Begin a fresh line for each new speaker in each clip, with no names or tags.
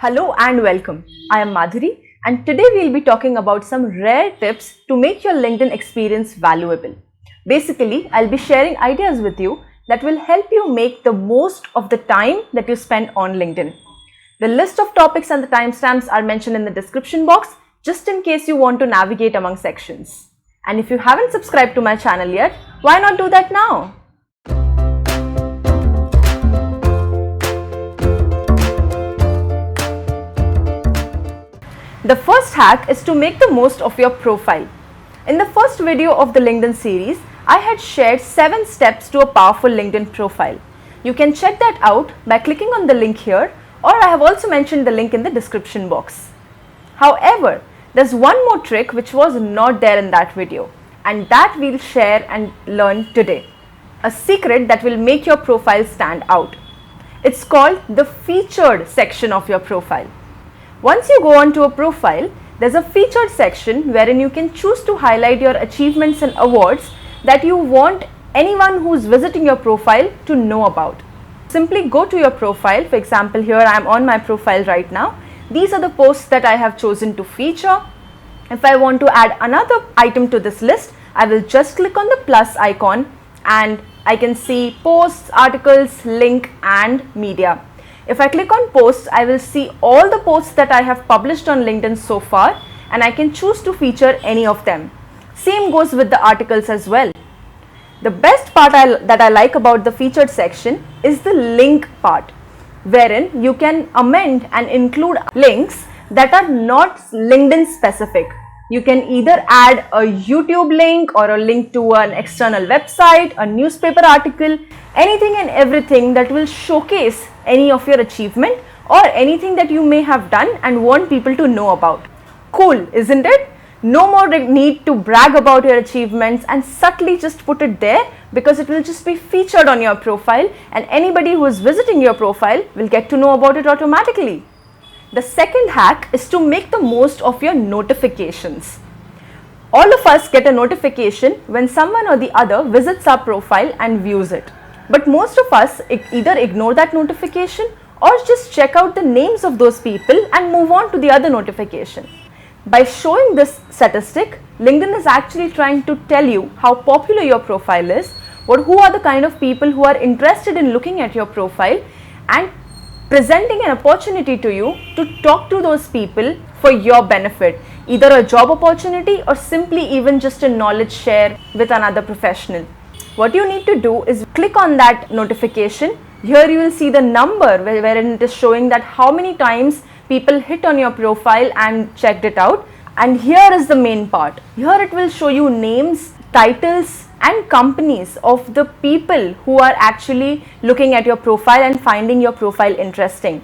Hello and welcome. I am Madhuri and today we'll be talking about some rare tips to make your LinkedIn experience valuable. Basically, I'll be sharing ideas with you that will help you make the most of the time that you spend on LinkedIn. The list of topics and the timestamps are mentioned in the description box just in case you want to navigate among sections. And if you haven't subscribed to my channel yet, why not do that now? The first hack is to make the most of your profile. In the first video of the LinkedIn series, I had shared 7 steps to a powerful LinkedIn profile. You can check that out by clicking on the link here, or I have also mentioned the link in the description box. However, there's one more trick which was not there in that video, and that we'll share and learn today. A secret that will make your profile stand out. It's called the featured section of your profile. Once you go on to a profile, there's a featured section wherein you can choose to highlight your achievements and awards that you want anyone who's visiting your profile to know about. Simply go to your profile. For example, here I am on my profile right now. These are the posts that I have chosen to feature. If I want to add another item to this list, I will just click on the plus icon and I can see posts, articles, link and media. If I click on posts, I will see all the posts that I have published on LinkedIn so far and I can choose to feature any of them. Same goes with the articles as well. The best part that I like about the featured section is the link part, wherein you can amend and include links that are not LinkedIn specific. You can either add a YouTube link or a link to an external website, a newspaper article, anything and everything that will showcase any of your achievement or anything that you may have done and want people to know about. Cool, isn't it? No more need to brag about your achievements and subtly just put it there, because it will just be featured on your profile and anybody who is visiting your profile will get to know about it automatically. The second hack is to make the most of your notifications. All of us get a notification when someone or the other visits our profile and views it. But most of us either ignore that notification or just check out the names of those people and move on to the other notification. By showing this statistic, LinkedIn is actually trying to tell you how popular your profile is, or who are the kind of people who are interested in looking at your profile, and presenting an opportunity to you to talk to those people for your benefit, either a job opportunity or simply even just a knowledge share with another professional. What you need to do is click on that notification. Here you will see the number wherein it is showing that how many times people hit on your profile and checked it out. And here is the main part. Here it will show you names, titles and companies of the people who are actually looking at your profile and finding your profile interesting.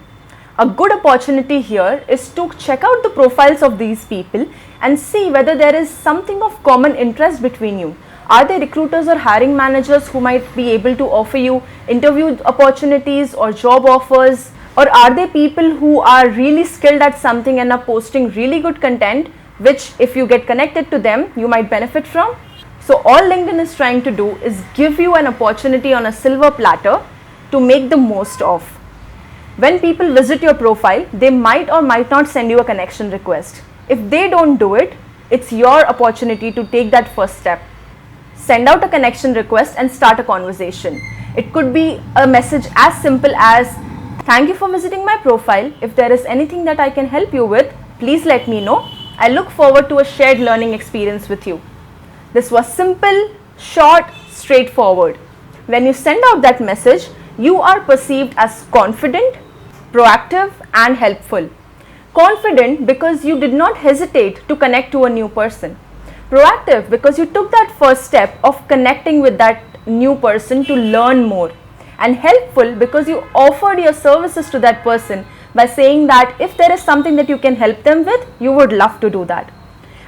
A good opportunity here is to check out the profiles of these people and see whether there is something of common interest between you. Are they recruiters or hiring managers who might be able to offer you interview opportunities or job offers? Or are they people who are really skilled at something and are posting really good content, which if you get connected to them, you might benefit from? So all LinkedIn is trying to do is give you an opportunity on a silver platter to make the most of. When people visit your profile, they might or might not send you a connection request. If they don't do it, it's your opportunity to take that first step. Send out a connection request and start a conversation. It could be a message as simple as, "Thank you for visiting my profile. If there is anything that I can help you with, please let me know. I look forward to a shared learning experience with you." This was simple, short, straightforward. When you send out that message, you are perceived as confident, proactive and helpful. Confident because you did not hesitate to connect to a new person. Proactive because you took that first step of connecting with that new person to learn more. And helpful because you offered your services to that person by saying that if there is something that you can help them with, you would love to do that.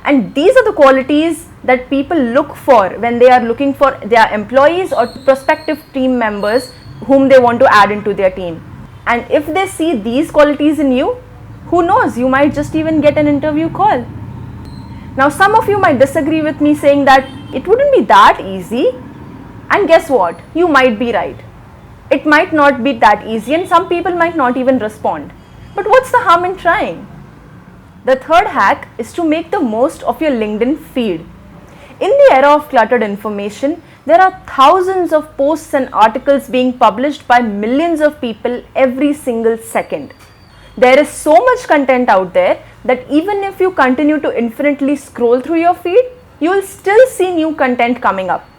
And these are the qualities that people look for when they are looking for their employees or prospective team members whom they want to add into their team. And if they see these qualities in you, who knows, you might just even get an interview call. Now some of you might disagree with me saying that it wouldn't be that easy. And guess what? You might be right. It might not be that easy and some people might not even respond. But what's the harm in trying? The third hack is to make the most of your LinkedIn feed. In the era of cluttered information, there are thousands of posts and articles being published by millions of people every single second. There is so much content out there that even if you continue to infinitely scroll through your feed, you will still see new content coming up.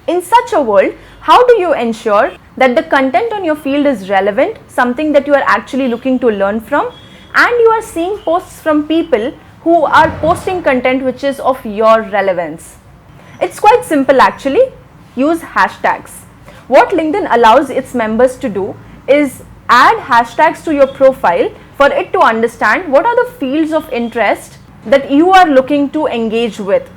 In such a world, how do you ensure that the content on your field is relevant, something that you are actually looking to learn from, and you are seeing posts from people who are posting content which is of your relevance? It's quite simple actually. Use hashtags. What LinkedIn allows its members to do is add hashtags to your profile for it to understand what are the fields of interest that you are looking to engage with.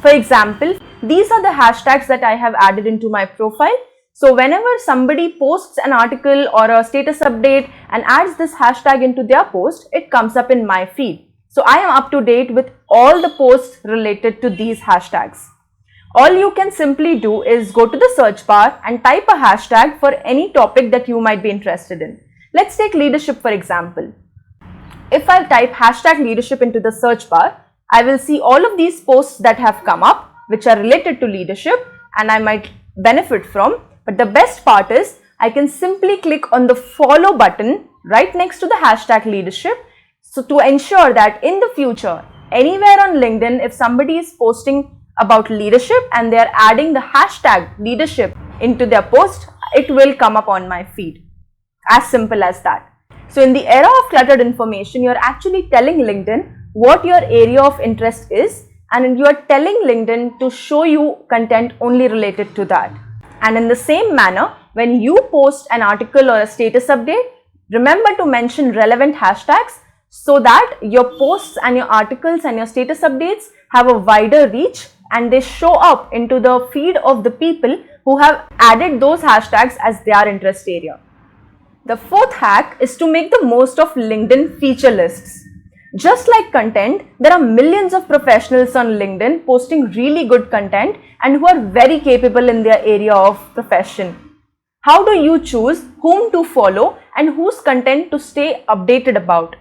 For example, these are the hashtags that I have added into my profile. So whenever somebody posts an article or a status update and adds this hashtag into their post, it comes up in my feed. So I am up to date with all the posts related to these hashtags. All you can simply do is go to the search bar and type a hashtag for any topic that you might be interested in. Let's take leadership for example. If I type hashtag leadership into the search bar, I will see all of these posts that have come up which are related to leadership and I might benefit from. But the best part is I can simply click on the follow button right next to the hashtag leadership. So to ensure that in the future, anywhere on LinkedIn, if somebody is posting about leadership and they are adding the hashtag leadership into their post, it will come up on my feed. As simple as that. So in the era of cluttered information, you're actually telling LinkedIn what your area of interest is, and you are telling LinkedIn to show you content only related to that. And in the same manner, when you post an article or a status update, remember to mention relevant hashtags so that your posts and your articles and your status updates have a wider reach and they show up into the feed of the people who have added those hashtags as their interest area. The fourth hack is to make the most of LinkedIn feature lists. Just like content, there are millions of professionals on LinkedIn posting really good content and who are very capable in their area of profession. How do you choose whom to follow and whose content to stay updated about?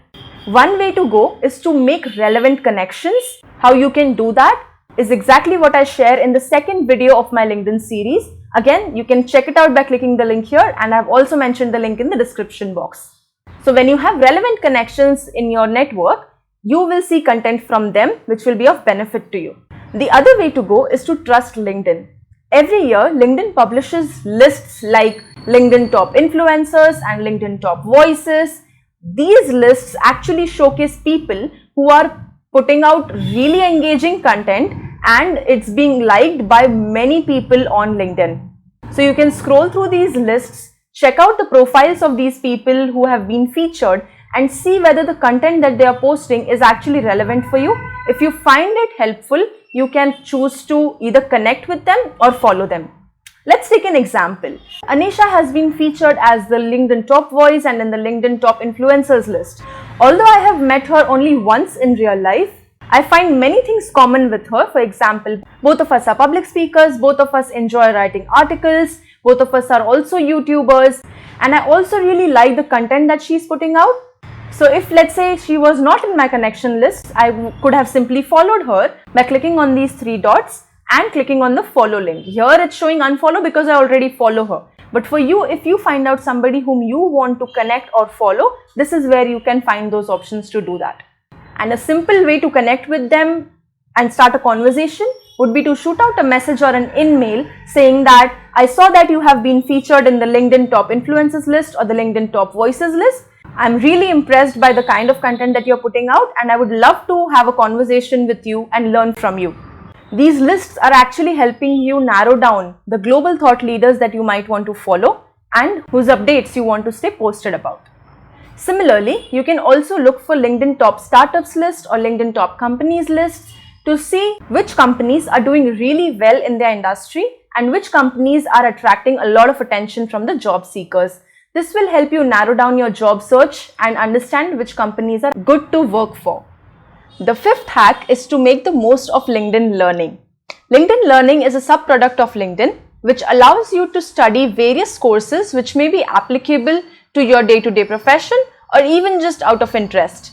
One way to go is to make relevant connections. How you can do that is exactly what I share in the second video of my LinkedIn series. Again, you can check it out by clicking the link here, and I've also mentioned the link in the description box. So when you have relevant connections in your network, you will see content from them which will be of benefit to you. The other way to go is to trust LinkedIn. Every year, LinkedIn publishes lists like LinkedIn Top Influencers and LinkedIn Top Voices. These lists actually showcase people who are putting out really engaging content and it's being liked by many people on LinkedIn. So you can scroll through these lists, check out the profiles of these people who have been featured and see whether the content that they are posting is actually relevant for you. If you find it helpful, you can choose to either connect with them or follow them. Let's take an example. Anisha has been featured as the LinkedIn Top Voice and in the LinkedIn Top Influencers list. Although I have met her only once in real life, I find many things common with her. For example, both of us are public speakers, both of us enjoy writing articles, both of us are also YouTubers, and I also really like the content that she's putting out. So if let's say she was not in my connection list, I could have simply followed her by clicking on these three dots and clicking on the follow link. Here it's showing unfollow because I already follow her. But for you, if you find out somebody whom you want to connect or follow, this is where you can find those options to do that. And a simple way to connect with them and start a conversation would be to shoot out a message or an in-mail saying that I saw that you have been featured in the LinkedIn Top Influencers list or the LinkedIn Top Voices list. I'm really impressed by the kind of content that you're putting out and I would love to have a conversation with you and learn from you. These lists are actually helping you narrow down the global thought leaders that you might want to follow and whose updates you want to stay posted about. Similarly, you can also look for LinkedIn Top Startups list or LinkedIn Top Companies lists to see which companies are doing really well in their industry and which companies are attracting a lot of attention from the job seekers. This will help you narrow down your job search and understand which companies are good to work for. The fifth hack is to make the most of LinkedIn Learning. LinkedIn Learning is a subproduct of LinkedIn which allows you to study various courses which may be applicable to your day-to-day profession or even just out of interest.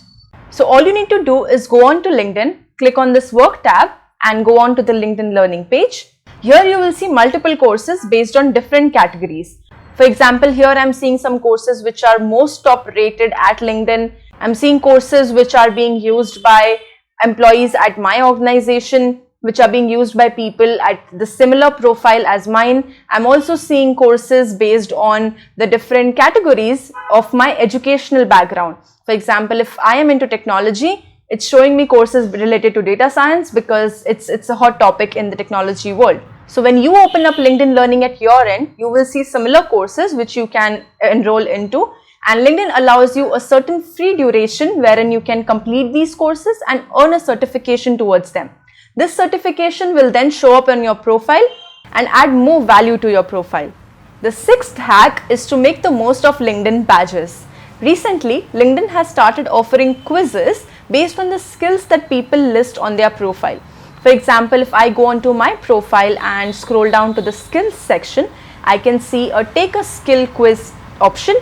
So all you need to do is go on to LinkedIn, click on this work tab and go on to the LinkedIn learning page. Here you will see multiple courses based on different categories. For example, here I'm seeing some courses which are most top rated at LinkedIn. I'm seeing courses which are being used by employees at my organization, which are being used by people at the similar profile as mine. I'm also seeing courses based on the different categories of my educational background. For example, if I am into technology, it's showing me courses related to data science because it's a hot topic in the technology world. So when you open up LinkedIn Learning at your end, you will see similar courses which you can enroll into, and LinkedIn allows you a certain free duration wherein you can complete these courses and earn a certification towards them. This certification will then show up on your profile and add more value to your profile. The sixth hack is to make the most of LinkedIn badges. Recently, LinkedIn has started offering quizzes based on the skills that people list on their profile. For example, if I go onto my profile and scroll down to the skills section, I can see a take a skill quiz option.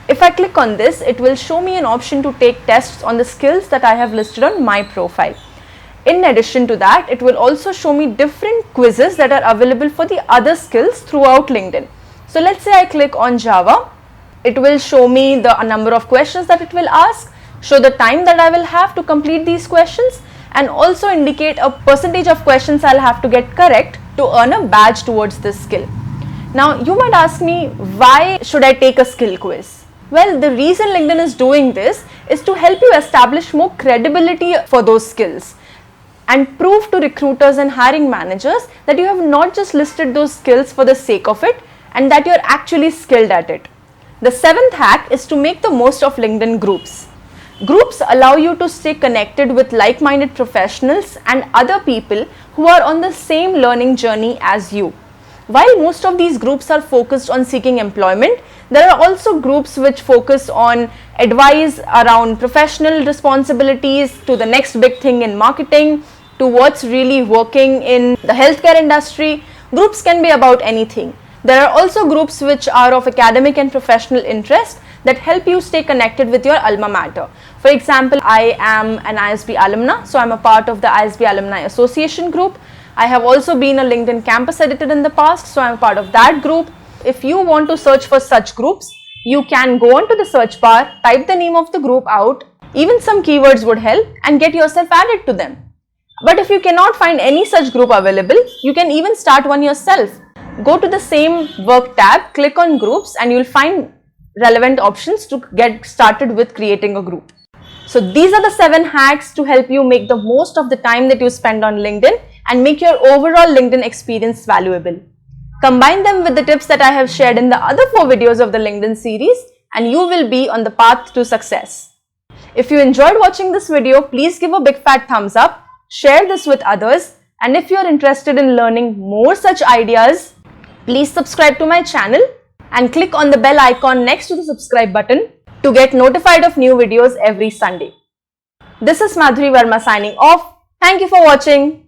If I click on this, it will show me an option to take tests on the skills that I have listed on my profile. In addition to that, it will also show me different quizzes that are available for the other skills throughout LinkedIn. So let's say I click on Java, it will show me the number of questions that it will ask, show the time that I will have to complete these questions, and also indicate a percentage of questions I'll have to get correct to earn a badge towards this skill. Now you might ask me, why should I take a skill quiz? Well, the reason LinkedIn is doing this is to help you establish more credibility for those skills and prove to recruiters and hiring managers that you have not just listed those skills for the sake of it and that you're actually skilled at it. The seventh hack is to make the most of LinkedIn groups. Groups allow you to stay connected with like-minded professionals and other people who are on the same learning journey as you. While most of these groups are focused on seeking employment, there are also groups which focus on advice around professional responsibilities, to the next big thing in marketing, to what's really working in the healthcare industry. Groups can be about anything. There are also groups which are of academic and professional interest that help you stay connected with your alma mater. For example, I am an ISB alumna, so I'm a part of the ISB Alumni Association group. I have also been a LinkedIn campus editor in the past, so I'm a part of that group. If you want to search for such groups, you can go onto the search bar, type the name of the group out, even some keywords would help, and get yourself added to them. But if you cannot find any such group available, you can even start one yourself. Go to the same work tab, click on groups, and you'll find relevant options to get started with creating a group. So these are the 7 hacks to help you make the most of the time that you spend on LinkedIn and make your overall LinkedIn experience valuable. Combine them with the tips that I have shared in the other 4 videos of the LinkedIn series and you will be on the path to success. If you enjoyed watching this video, please give a big fat thumbs up, share this with others, and if you are interested in learning more such ideas, please subscribe to my channel and click on the bell icon next to the subscribe button to get notified of new videos every Sunday. This is Madhuri Verma signing off. Thank you for watching.